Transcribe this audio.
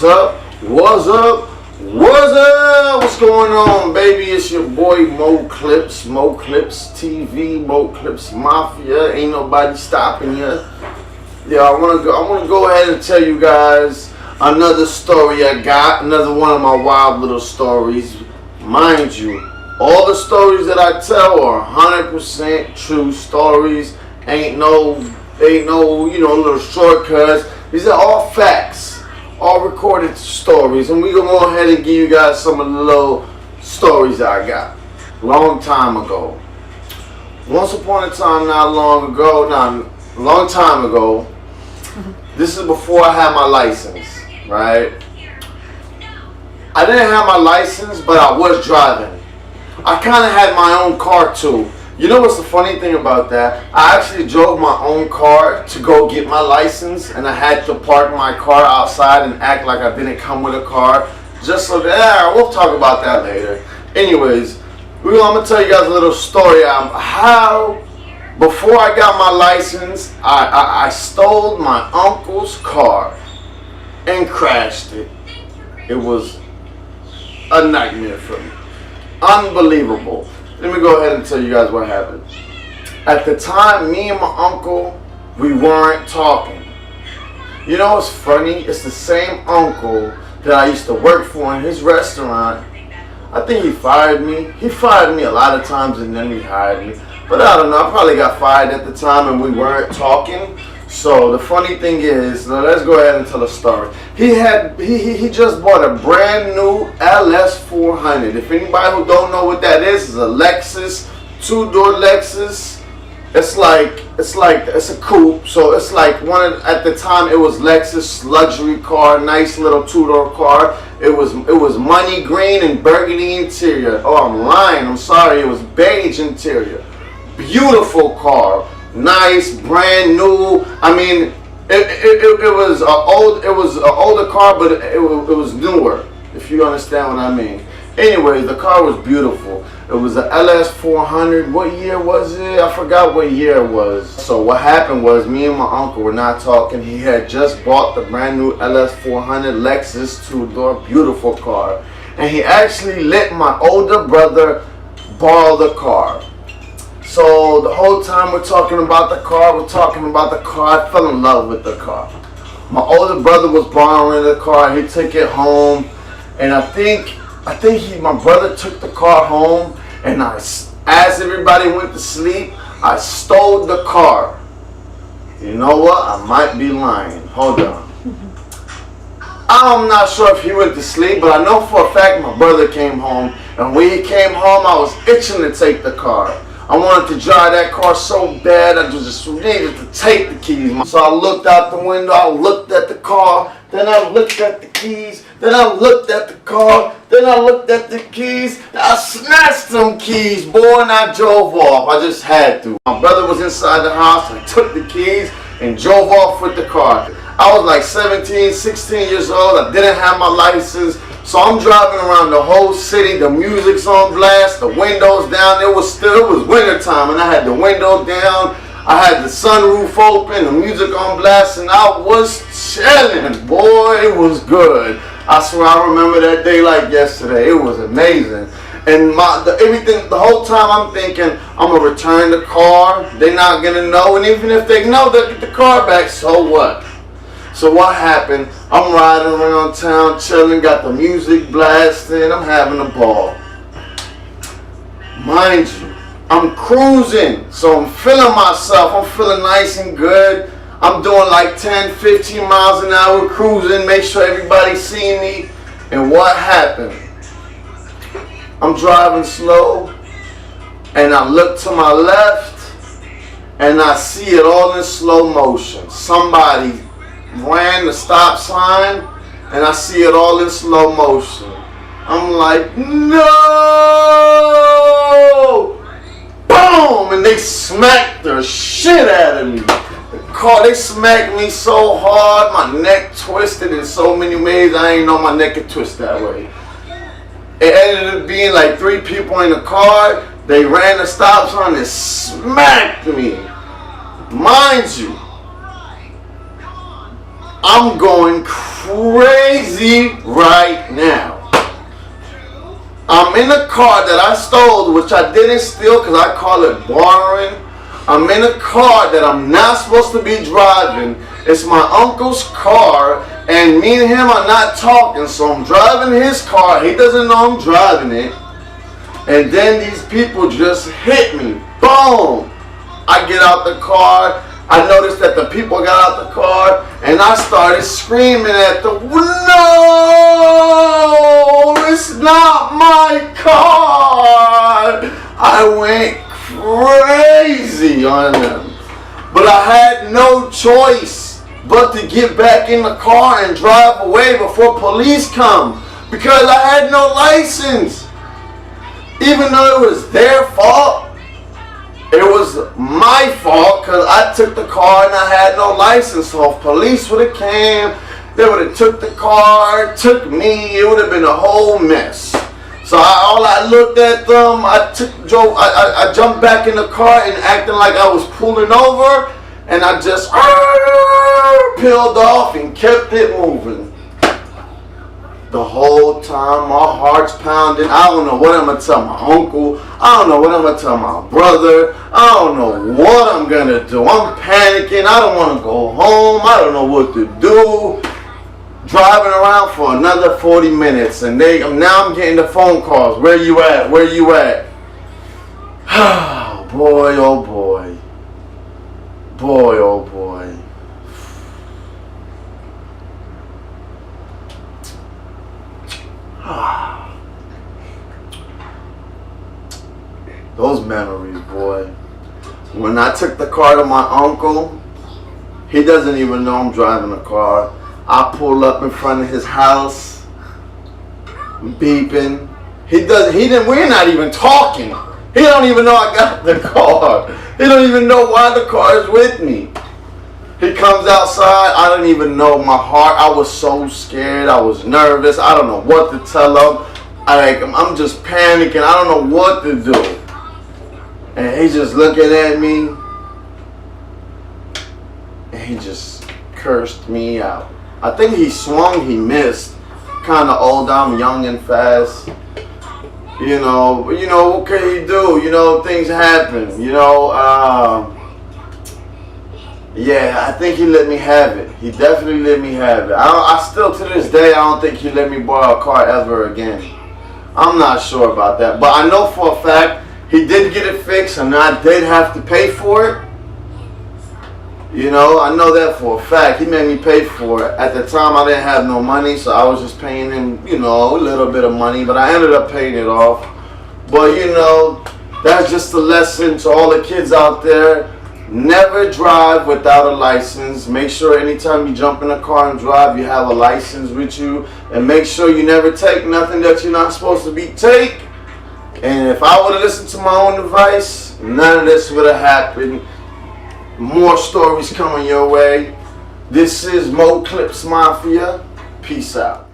What's up? What's up? What's up? What's going on, baby? It's your boy Mo Clips TV, Mo Clips Mafia. Ain't nobody stopping you. Yeah, I wanna go ahead and tell you guys another story I got, another one of my wild little stories. Mind you, all the stories that I tell are 100% true stories. Ain't no little shortcuts. These are all facts, all recorded stories, and we gonna go ahead and give you guys some of the little stories that I got. Long time ago, once upon a time, a long time ago. This is before I had my license, right? I didn't have my license, but I was driving. I kind of had my own car too. You know what's the funny thing about that? I actually drove my own car to go get my license, and I had to park my car outside and act like I didn't come with a car, just so that, we'll talk about that later. Anyways, I'm going to tell you guys a little story on how, before I got my license, I stole my uncle's car and crashed it. It was a nightmare for me. Unbelievable. Let me go ahead and tell you guys what happened. At the time, me and my uncle, we weren't talking. You know what's funny? It's the same uncle that I used to work for in his restaurant. I think he fired me. He fired me a lot of times and then he hired me. But I don't know, I probably got fired at the time and we weren't talking. So the funny thing is, let's go ahead and tell a story. He just bought a brand new LS400. If anybody who don't know what that is, it's a Lexus, two-door Lexus. It's a coupe. So it's like at the time it was Lexus luxury car, nice little two-door car. It was money green and burgundy interior. Oh, I'm lying. I'm sorry. It was beige interior. Beautiful car. Nice, brand new. I mean, it was an older car, but it was newer, if you understand what I mean. Anyway, the car was beautiful. It was an LS400. What year was it? I forgot what year it was. So what happened was, me and my uncle were not talking. He had just bought the brand new LS400 Lexus two-door, beautiful car, and he actually let my older brother borrow the car. So the whole time we're talking about the car, I fell in love with the car. My older brother was borrowing the car, he took it home, and I think my brother took the car home, and as everybody went to sleep, I stole the car. You know what? I might be lying. Hold on. I'm not sure if he went to sleep, but I know for a fact my brother came home, and when he came home, I was itching to take the car. I wanted to drive that car so bad, I just needed to take the keys. So I looked out the window, I looked at the car, then I looked at the keys, then I looked at the car, then I looked at the keys. I snatched them keys, boy, and I drove off. I just had to. My brother was inside the house, I took the keys and drove off with the car. I was like 17, 16 years old, I didn't have my license. So I'm driving around the whole city, the music's on blast, the windows down. It was winter time, and I had the window down, I had the sunroof open, the music on blast, and I was chilling. Boy, it was good. I swear I remember that day like yesterday. It was amazing. And the whole time I'm thinking, I'm going to return the car. They're not going to know, and even if they know, they'll get the car back, so what? So what happened? I'm riding around town, chilling, got the music blasting, I'm having a ball. Mind you, I'm cruising, so I'm feeling myself, I'm feeling nice and good. I'm doing like 10, 15 miles an hour cruising, make sure everybody's seeing me. And what happened? I'm driving slow, and I look to my left, and I see it all in slow motion. Somebody ran the stop sign, and I see it all in slow motion. I'm like, no! Boom! And they smacked the shit out of me. They smacked me so hard, my neck twisted in so many ways, I ain't know my neck could twist that way. It ended up being like 3 people in the car. They ran the stop sign and smacked me. Mind you, I'm going crazy crazy right now. I'm in a car that I stole, which I didn't steal because I call it borrowing. I'm in a car that I'm not supposed to be driving. It's my uncle's car, and me and him are not talking, so I'm driving his car. He doesn't know I'm driving it. And then these people just hit me. Boom! I get out the car. I noticed that the people got out the car, and I started screaming at them, no, it's not my car. I went crazy on them. But I had no choice but to get back in the car and drive away before police come, because I had no license. Even though it was their fault, it was my fault because I took the car and I had no license. So if police would have came, they would have took the car, took me. It would have been a whole mess. So I looked at them. I jumped back in the car and acting like I was pulling over, and I just peeled off and kept it moving. The whole time my heart's pounding. I don't know what I'm going to tell my uncle. I don't know what I'm going to tell my brother. I don't know what I'm going to do. I'm panicking. I don't want to go home. I don't know what to do. Driving around for another 40 minutes. And now I'm getting the phone calls. Where you at? Where you at? Oh boy, oh boy. Boy, oh boy. Those memories, boy. When I took the car to my uncle, he doesn't even know I'm driving the car. I pull up in front of his house, beeping. We're not even talking. He don't even know I got the car. He don't even know why the car is with me. He comes outside. I don't even know my heart. I was so scared. I was nervous. I don't know what to tell him. I'm just panicking. I don't know what to do. And he's just looking at me. And he just cursed me out. I think he swung. He missed. Kind of old. I'm young and fast. You know, what can you do? Things happen. Yeah, I think he let me have it. He definitely let me have it. I still, to this day, I don't think he let me borrow a car ever again. I'm not sure about that. But I know for a fact he did get it fixed, and I did have to pay for it. I know that for a fact. He made me pay for it. At the time, I didn't have no money, so I was just paying him, a little bit of money. But I ended up paying it off. But, that's just a lesson to all the kids out there. Never drive without a license. Make sure anytime you jump in a car and drive, you have a license with you. And make sure you never take nothing that you're not supposed to take. And if I would have listened to my own advice, none of this would have happened. More stories coming your way. This is Mo Clips Mafia. Peace out.